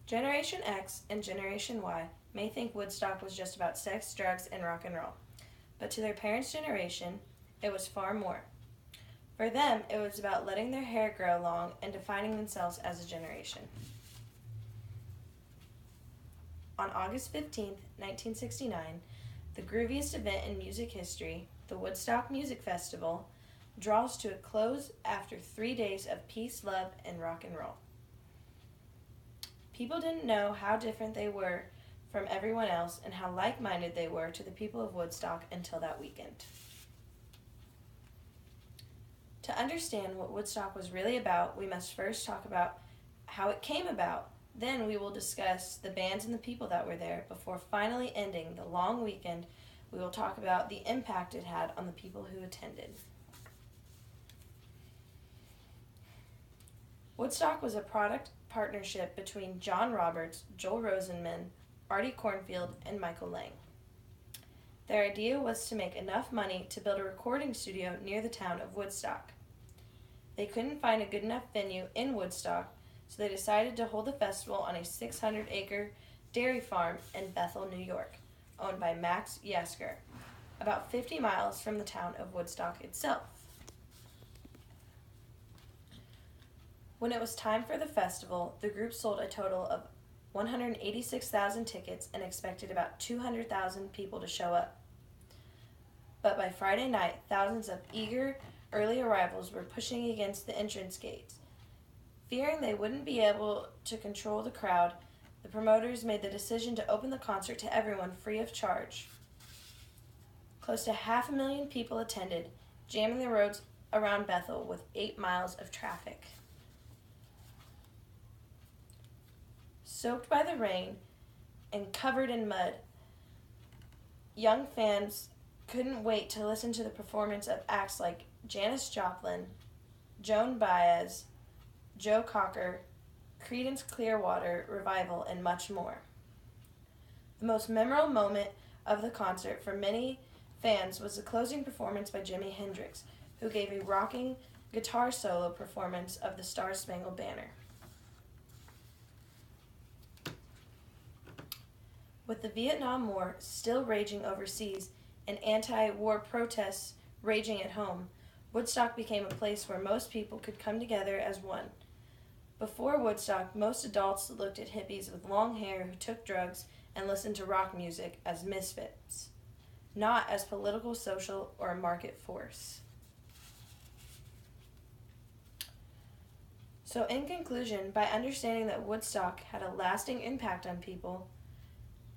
Generation X and Generation Y may think Woodstock was just about sex, drugs, and rock and roll, but to their parents' generation, it was far more. For them, it was about letting their hair grow long and defining themselves as a generation. On August 15, 1969, the grooviest event in music history, the Woodstock Music Festival, draws to a close after 3 days of peace, love, and rock and roll. People didn't know how different they were from everyone else and how like-minded they were to the people of Woodstock until that weekend. To understand what Woodstock was really about, we must first talk about how it came about. Then we will discuss the bands and the people that were there. Before finally ending the long weekend, we will talk about the impact it had on the people who attended. Woodstock was a product partnership between John Roberts, Joel Rosenman, Artie Cornfield, and Michael Lang. Their idea was to make enough money to build a recording studio near the town of Woodstock. They couldn't find a good enough venue in Woodstock, so they decided to hold the festival on a 600-acre dairy farm in Bethel, New York, owned by Max Yasker, about 50 miles from the town of Woodstock itself. When it was time for the festival, the group sold a total of 186,000 tickets and expected about 200,000 people to show up. But by Friday night, thousands of eager early arrivals were pushing against the entrance gates. Fearing they wouldn't be able to control the crowd, the promoters made the decision to open the concert to everyone free of charge. Close to 500,000 people attended, jamming the roads around Bethel with 8 miles of traffic. Soaked by the rain and covered in mud, young fans couldn't wait to listen to the performance of acts like Janis Joplin, Joan Baez, Joe Cocker, Creedence Clearwater Revival, and much more. The most memorable moment of the concert for many fans was the closing performance by Jimi Hendrix, who gave a rocking guitar solo performance of the Star-Spangled Banner. With the Vietnam War still raging overseas and anti-war protests raging at home, Woodstock became a place where most people could come together as one. Before Woodstock, most adults looked at hippies with long hair who took drugs and listened to rock music as misfits, not as political, social, or a market force. So in conclusion, by understanding that Woodstock had a lasting impact on people,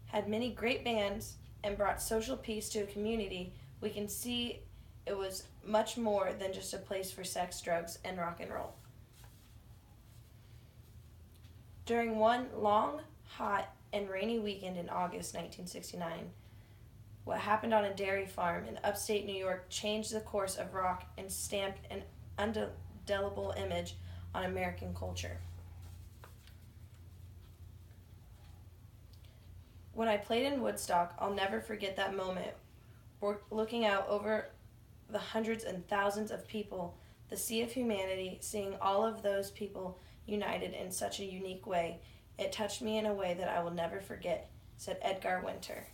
had many great bands, and brought social peace to a community, we can see it was much more than just a place for sex, drugs, and rock and roll. During one long, hot, and rainy weekend in August 1969, what happened on a dairy farm in upstate New York changed the course of rock and stamped an indelible image on American culture. When I played in Woodstock, I'll never forget that moment, looking out over the hundreds and thousands of people, the sea of humanity, seeing all of those people united in such a unique way. It touched me in a way that I will never forget, said Edgar Winter.